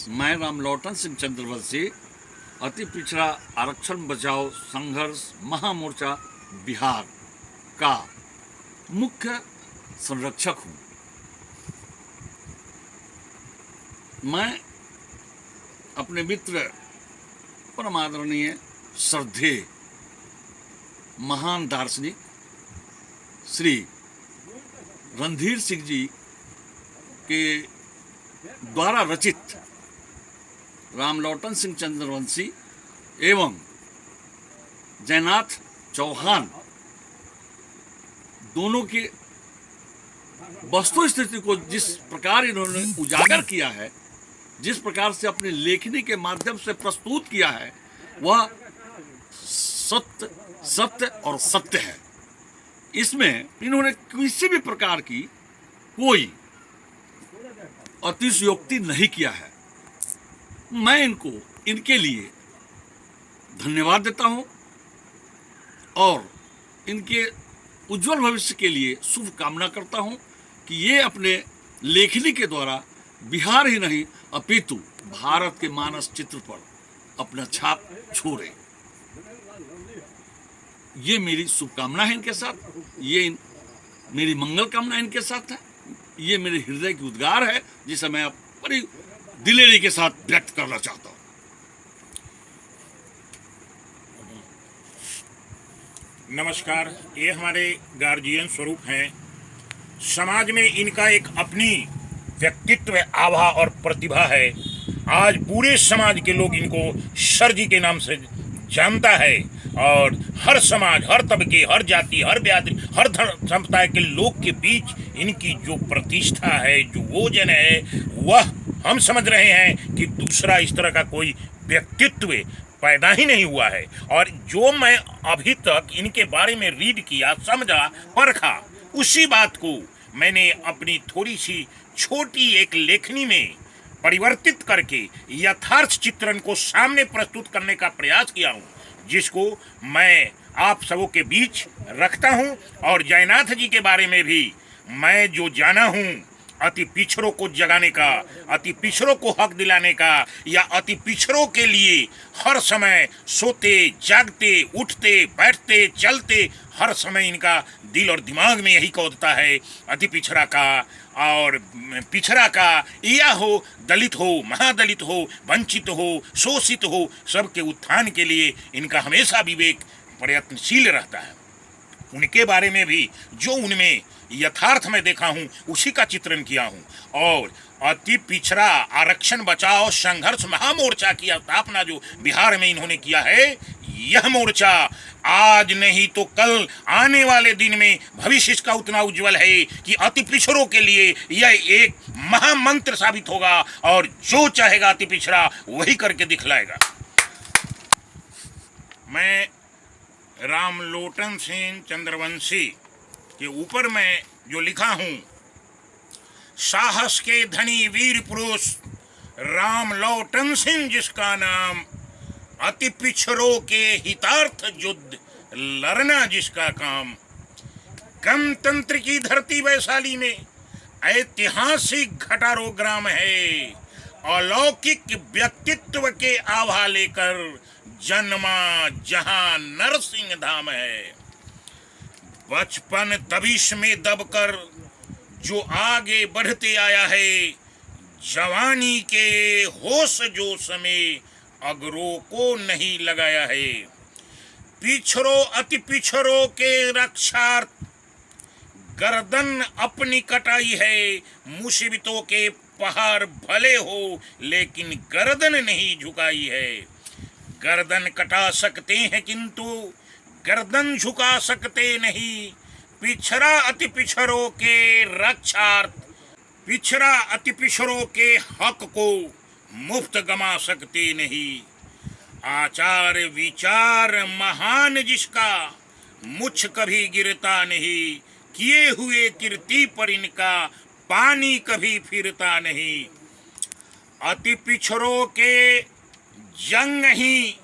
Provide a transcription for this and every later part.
मैं रामलोटन सिंह चंद्रवंशी अति पिछड़ा आरक्षण बचाओ संघर्ष महामोर्चा बिहार का मुख्य संरक्षक हूँ। मैं अपने मित्र परम आदरणीय श्रद्धेय महान दार्शनिक श्री रणधीर सिंह जी के द्वारा रचित रामलोटन सिंह चंद्रवंशी एवं जयनाथ चौहान दोनों की वस्तु स्थिति को जिस प्रकार इन्होंने उजागर किया है, जिस प्रकार से अपनी लेखनी के माध्यम से प्रस्तुत किया है, वह सत्य सत्य और सत्य है। इसमें इन्होंने किसी भी प्रकार की कोई अतिशयोक्ति नहीं किया है। मैं इनको इनके लिए धन्यवाद देता हूं और इनके उज्जवल भविष्य के लिए शुभ कामना करता हूं कि ये अपने लेखनी के द्वारा बिहार ही नहीं अपितु भारत के मानस चित्र पर अपना छाप छोड़े। ये मेरी शुभकामना है इनके साथ, ये मेरी मंगल कामना इनके साथ है। ये मेरे हृदय की उद्गार है जिसे मैं बड़ी दिलेरी के साथ व्यक्त करना चाहता हूं। नमस्कार, ये हमारे गार्जियन स्वरूप हैं। समाज में इनका एक अपनी व्यक्तित्व आभा और प्रतिभा है। आज पूरे समाज के लोग इनको सर जी के नाम से जानता है और हर समाज, हर तबके, हर जाति, हर ब्यादरी, हर धर्म संप्रदाय के लोग के बीच इनकी जो प्रतिष्ठा है, जो वजन है, वह हम समझ रहे हैं कि दूसरा इस तरह का कोई व्यक्तित्व पैदा ही नहीं हुआ है। और जो मैं अभी तक इनके बारे में रीड किया, समझा, परखा, उसी बात को मैंने अपनी थोड़ी सी छोटी एक लेखनी में परिवर्तित करके यथार्थ चित्रण को सामने प्रस्तुत करने का प्रयास किया हूँ, जिसको मैं आप सबों के बीच रखता हूँ। और जयनाथ जी के बारे में भी मैं जो जाना हूँ, अति पिछड़ों को जगाने का, अति पिछड़ों को हक दिलाने का, या अति पिछड़ों के लिए हर समय सोते जागते उठते बैठते चलते हर समय इनका दिल और दिमाग में यही कौदता है, अति पिछड़ा का और पिछड़ा का, या हो दलित हो, महादलित हो, वंचित हो, शोषित हो, सबके उत्थान के लिए इनका हमेशा विवेक प्रयत्नशील रहता है। उनके बारे में भी जो उनमें यथार्थ में देखा हूँ उसी का चित्रण किया हूँ। और अति पिछड़ा आरक्षण बचाओ संघर्ष महामोर्चा की स्थापना जो बिहार में इन्होंने किया है, यह मोर्चा आज नहीं तो कल आने वाले दिन में भविष्य इसका उतना उज्जवल है कि अति पिछड़ों के लिए यह एक महामंत्र साबित होगा और जो चाहेगा अति पिछड़ा वही करके दिखलाएगा। मैं रामलोटन सिंह चंद्रवंशी के ऊपर मैं जो लिखा हूँ, साहस के धनी वीर पुरुष रामलोटन सिंह जिसका नाम, अति पिछड़ों के हितार्थ युद्ध लड़ना जिसका काम, गणतंत्र की धरती वैशाली में ऐतिहासिक घटारो ग्राम है, अलौकिक व्यक्तित्व के आभा लेकर जन्मा जहां नरसिंह धाम है। बचपन दबिश में दबकर जो आगे बढ़ते आया है, जवानी के होश जोश में अगरों को नहीं लगाया है। पिछड़ों अति पिछड़ों के रक्षार्थ गर्दन अपनी कटाई है। मुसीबतों के पहाड़ भले हो लेकिन गर्दन नहीं झुकाई है। गर्दन कटा सकते हैं किंतु गर्दन झुका सकते नहीं। पिछड़ा अति पिछड़ों के रक्षार्थ, पिछड़ा अति पिछड़ों के हक को मुफ्त गमा सकते नहीं। आचार विचार महान जिसका, मुझ कभी गिरता नहीं। किए हुए कीर्ति पर इनका पानी कभी फिरता नहीं। अति पिछड़ों के जंग ही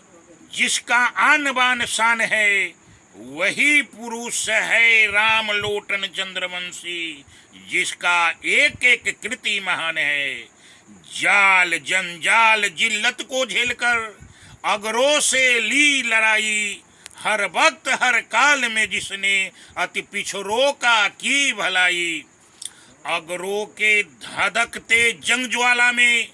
जिसका आन बान शान है, वही पुरुष है रामलोटन चंद्रवंशी जिसका एक एक कृति महान है। जाल जंजाल जिल्लत को झेलकर अगरों से ली लड़ाई, हर वक्त हर काल में जिसने अति पिछड़ों का की भलाई। अगरों के धधकते जंग ज्वाला में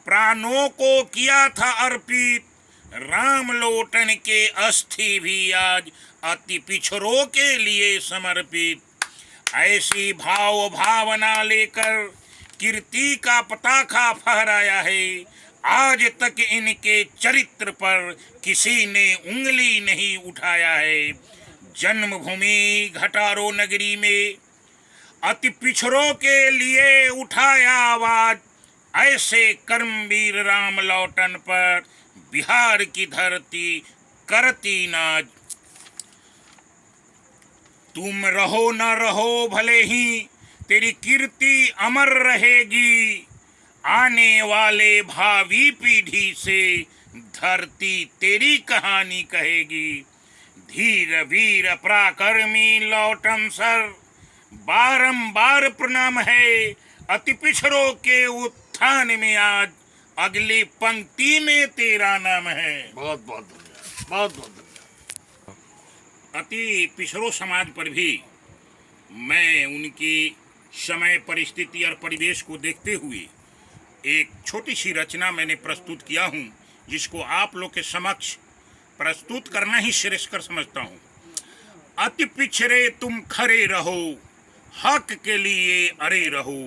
प्राणों को किया था अर्पित, राम लोटन के अस्थि भी आज अति पिछड़ों के लिए समर्पित। ऐसी भाव भावना लेकर कीर्ति का पताका फहराया है, आज तक इनके चरित्र पर किसी ने उंगली नहीं उठाया है। जन्मभूमि घटारो नगरी में अति पिछड़ों के लिए उठाया आवाज, ऐसे कर्मवीर राम लौटन पर बिहार की धरती करती नाज। तुम रहो न रहो भले ही तेरी कीर्ति अमर रहेगी, आने वाले भावी पीढ़ी से धरती तेरी कहानी कहेगी। धीर वीर पराक्रमी लौटन सर, बारंबार प्रणाम है अति पिछड़ों के उत्थान में, आज अगली पंक्ति में तेरा नाम है। बहुत बहुत धन्यवाद, बहुत बहुत धन्यवाद। अति पिछड़ों समाज पर भी मैं उनकी समय परिस्थिति और परिवेश को देखते हुए एक छोटी सी रचना मैंने प्रस्तुत किया हूँ, जिसको आप लोग के समक्ष प्रस्तुत करना ही श्रेष्ठकर समझता हूँ। अति पिछड़े तुम खड़े रहो, हक के लिए अरे रहो,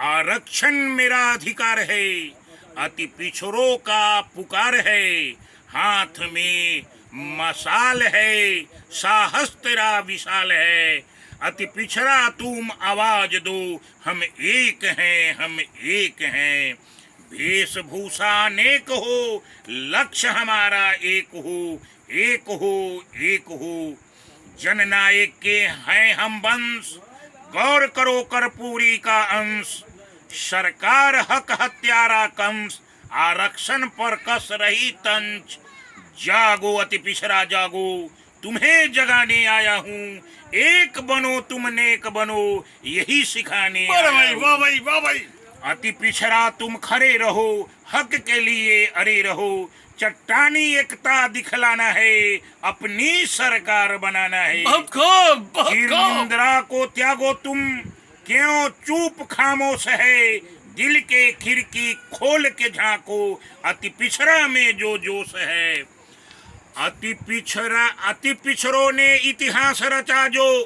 आरक्षण मेरा अधिकार है, अति पिछड़ों का पुकार है, हाथ में मशाल है, साहस तेरा विशाल है। अति पिछड़ा तुम आवाज दो, हम एक हैं, हम एक हैं। वेशभूषा अनेक हो, लक्ष्य हमारा एक हो, एक हो, एक हो। जननायक के हैं हम वंश, गौर करो कर्पूरी का अंश। सरकार हक हत्यारा कंस, आरक्षण पर कस रही तंच। जागो अति पिछड़ा जागो, तुम्हें जगाने आया हूँ, एक बनो तुम नेक बनो, यही सिखाने आया हूँ। वाह भाई, वाह भाई। अति पिछड़ा तुम खड़े रहो, हक के लिए अरे रहो, चट्टानी एकता दिखलाना है, अपनी सरकार बनाना है। बहुत खूब, बहुत खूब। निंद्रा को त्यागो तुम, क्यों चुप खामोश है, दिल के खिड़की खोल के झांको, अति पिछड़ा में जो जोश है। अति पिछड़ों ने इतिहास रचा जो,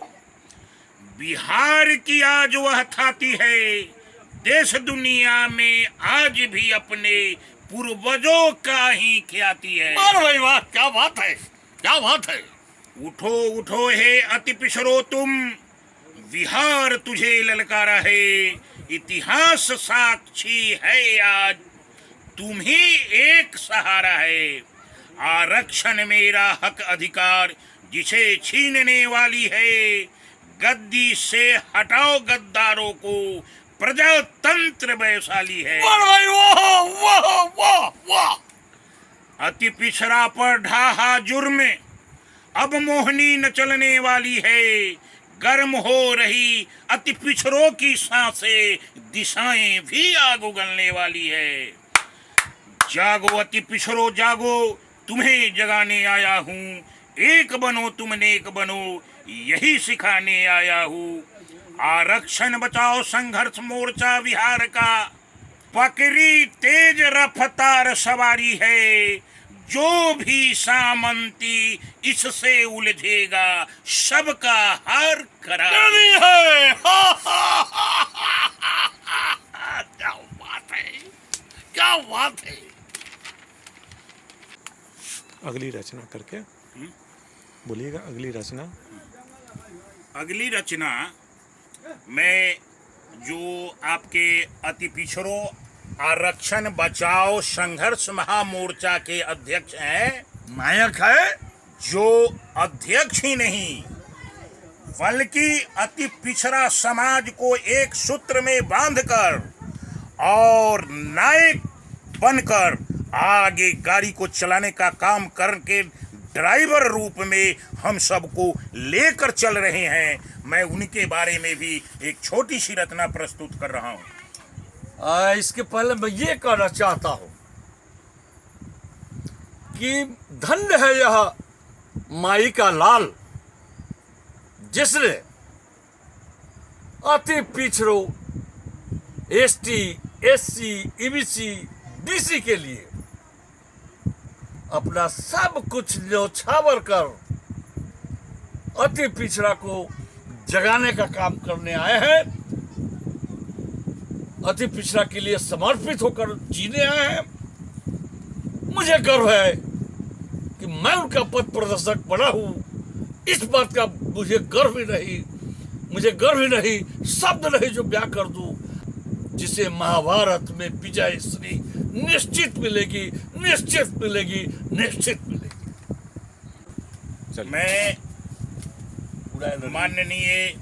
बिहार की आज वह थाती है। देश दुनिया में आज भी अपने पूर्वजों का ही ख्याति है। वाह भाई वाह, क्या बात है, क्या बात है। उठो उठो हे अति पिछड़ो तुम, बिहार तुझे ललकारा है। इतिहास साक्षी है आज, तुम ही एक सहारा है। आरक्षण मेरा हक अधिकार, जिसे छीनने वाली है। गद्दी से हटाओ गद्दारों को, प्रजातंत्र वैशाली है। वाह भाई वाह, वाह वाह वाह। अति पिछड़ा पर ढाहा जुर्म, अब मोहनी न चलने वाली है। गर्म हो रही अति पिछड़ों की सांसें, दिशाएं भी आग उगलने वाली है। जागो अति पिछड़ो जागो, तुम्हें जगाने आया हूँ, एक बनो तुम नेक बनो, यही सिखाने आया हूँ। आरक्षण बचाओ संघर्ष मोर्चा बिहार का, पकड़ी तेज रफ्तार सवारी है। जो भी सामंती इससे उलझेगा, सबका हार करार है। क्या बात है, क्या बात है। अगली रचना करके बोलिएगा। अगली रचना, अगली रचना मैं जो आपके अति पिछड़ों आरक्षण बचाओ संघर्ष महामोर्चा के अध्यक्ष हैं, नायक है, जो अध्यक्ष ही नहीं बल्कि अति पिछड़ा समाज को एक सूत्र में बांधकर और नायक बनकर आगे गाड़ी को चलाने का काम करके ड्राइवर रूप में हम सबको लेकर चल रहे हैं, मैं उनके बारे में भी एक छोटी सी रचना प्रस्तुत कर रहा हूँ। इसके पहले मैं ये कहना चाहता हूं कि धन्य है यह माई का लाल, जिसने अति पिछड़ों, एसटी, एससी, ईबीसी, बीसी के लिए अपना सब कुछ न्यौछावर कर अति पिछड़ा को जगाने का काम करने आए हैं। अति पिछड़ा के लिए समर्पित होकर जीने आए हैं। मुझे गर्व है कि मैं उनका पथ प्रदर्शक बना हूं। इस बात का मुझे गर्व ही नहीं, शब्द नहीं जो ब्याह कर दूं, जिसे महाभारत में विजय श्री निश्चित मिलेगी। मैं माननीय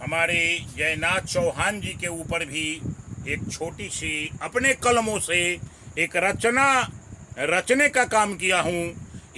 हमारे जयनाथ चौहान जी के ऊपर भी एक छोटी सी अपने कलमों से एक रचना रचने का काम किया हूँ।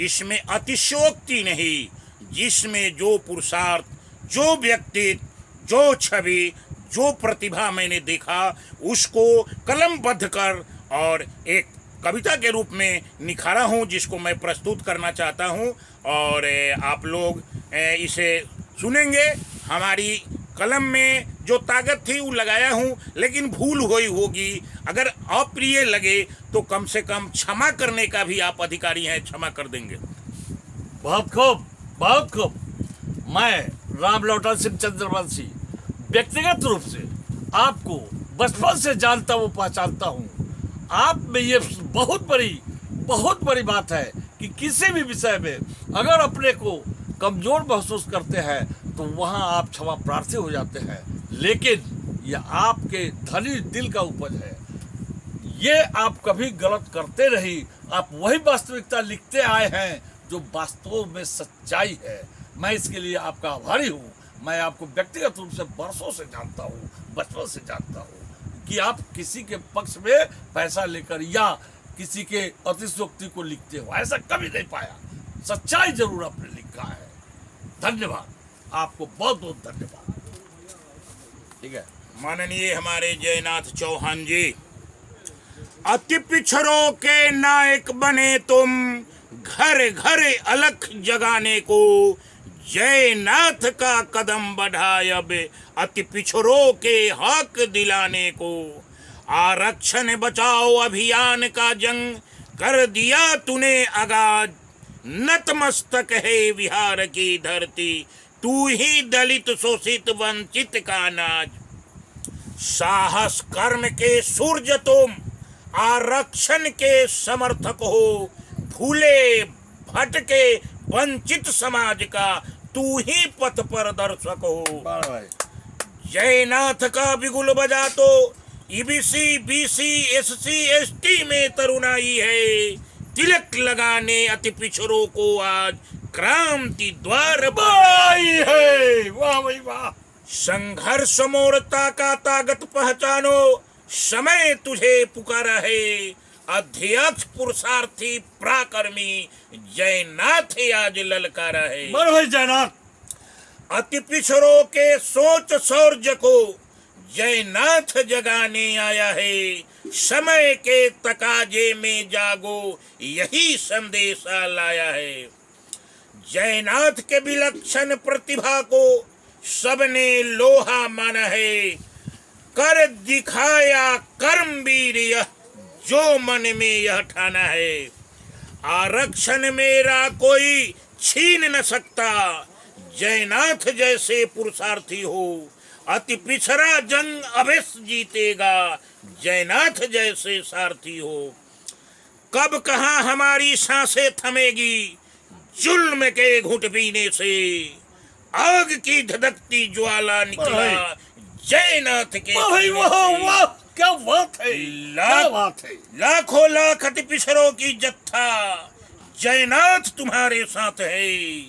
इसमें अतिशयोक्ति नहीं, जिसमें जो पुरुषार्थ, जो व्यक्तित्व, जो छवि, जो प्रतिभा मैंने देखा, उसको कलमबद्ध कर और एक कविता के रूप में निखारा हूँ, जिसको मैं प्रस्तुत करना चाहता हूँ। और आप लोग इसे सुनेंगे। हमारी कलम में जो ताकत थी वो लगाया हूँ, लेकिन भूल हुई होगी। अगर अप्रिय लगे तो कम से कम क्षमा करने का भी आप अधिकारी हैं, क्षमा कर देंगे। बहुत खूब। मैं राम लौटन सिंह चंद्रवंशी व्यक्तिगत रूप से आपको बचपन से जानता हूँ, पहचानता हूँ। आप में ये बहुत बड़ी बात है कि किसी भी विषय में अगर अपने को कमजोर महसूस करते हैं तो वहाँ आप क्षमा प्रार्थी हो जाते हैं। लेकिन यह आपके धनी दिल का उपज है। ये आप कभी गलत करते नहीं। आप वही वास्तविकता लिखते आए हैं जो वास्तव में सच्चाई है। मैं इसके लिए आपका आभारी हूँ। मैं आपको व्यक्तिगत रूप से बरसों से जानता हूँ, बचपन से जानता हूँ कि आप किसी के पक्ष में पैसा लेकर या किसी के अतिशयोक्ति को लिखते हो, ऐसा कभी नहीं पाया। सच्चाई जरूर आपने लिखा है। धन्यवाद, आपको बहुत धन्यवाद। ठीक है। माननीय हमारे जयनाथ चौहान जी, अति पिछड़ों के नायक बने तुम, घर घर अलख जगाने को, जयनाथ का कदम बढ़ाए अब अति पिछड़ों के हक दिलाने को। आरक्षण बचाओ अभियान का जंग कर दिया तूने आगाज, नतमस्तक है बिहार की धरती, तू ही दलित शोषित वंचित का नाज। साहस कर्म के सूर्य तुम, आरक्षण के समर्थक हो, भूले भटके वंचित समाज का तू ही पथ प्रदर्शक हो। जयनाथ का बिगुल बजा तो ईबीसी, बीसी, एससी, एसटी में तरुणाई है, तिलक लगाने अति पिछड़ों को आज क्रांति द्वार आई है। वाह भाई वाह। संघर्ष मोर्चा का ताकत पहचानो, समय तुझे पुकारा है, अध्यक्ष पुरुषार्थी पराक्रमी जयनाथ आज ललकारा है। भाई जयनाथ, अति पिछड़ों के सोच शौर्य को जयनाथ जगाने आया है, समय के तकाजे में जागो यही संदेशा लाया है। जयनाथ के विलक्षण प्रतिभा को सबने लोहा माना है, कर दिखाया कर्मवीर यह जो मन में यह ठाना है। आरक्षण मेरा कोई छीन न सकता, जयनाथ जैसे पुरुषार्थी हो, अति पिछड़ा जंग अवश्य जीतेगा, जयनाथ जैसे सारथी हो। कब कहाँ हमारी सांसें थमेगी जुल्म के घुट पीने से, आग की धधकती ज्वाला निकला जयनाथ के। वाह, क्या बात है, क्या बात है। लाखों लाख अति पिछड़ों की जत्था जयनाथ तुम्हारे साथ है,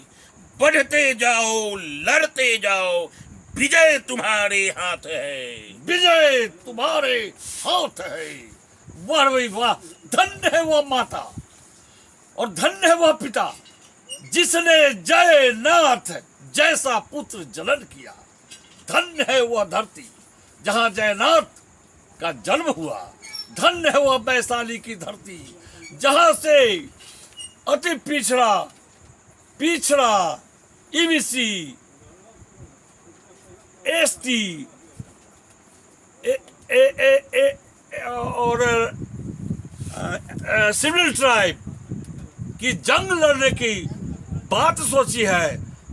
बढ़ते जाओ लड़ते जाओ, विजय तुम्हारे हाथ है, विजय तुम्हारे हाथ है। वाह भाई वाह। धन्य है वह माता और धन्य है वह पिता जिसने जयनाथ जैसा पुत्र जनन किया। धन्य है वह धरती जहां जयनाथ का जन्म हुआ। धन्य है वह वैशाली की धरती जहां से अति पिछड़ा ईबीसी एसटी और सिविल ट्राइब की जंग लड़ने की बात सोची है।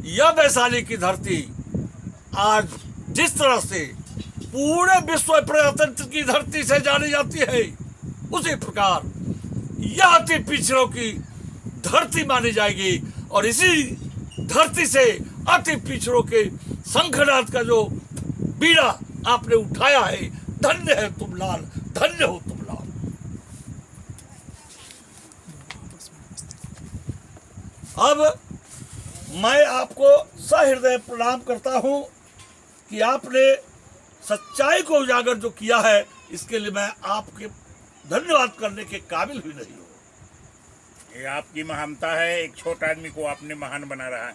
यह वैशाली की धरती आज जिस तरह से पूरे विश्व में प्रजातंत्र की धरती से जानी जाती है, उसी प्रकार यह अति पिछड़ों की धरती मानी जाएगी। और इसी धरती से अति पिछड़ों के संघनाद का जो बीड़ा आपने उठाया है, धन्य है तुम लाल, धन्य हो तुम लाल। अब मैं आपको सहृदय प्रणाम करता हूं कि आपने सच्चाई को उजागर जो किया है, इसके लिए मैं आपके धन्यवाद करने के काबिल भी नहीं हूं। ये आपकी महानता है, एक छोटे आदमी को आपने महान बना रहा है।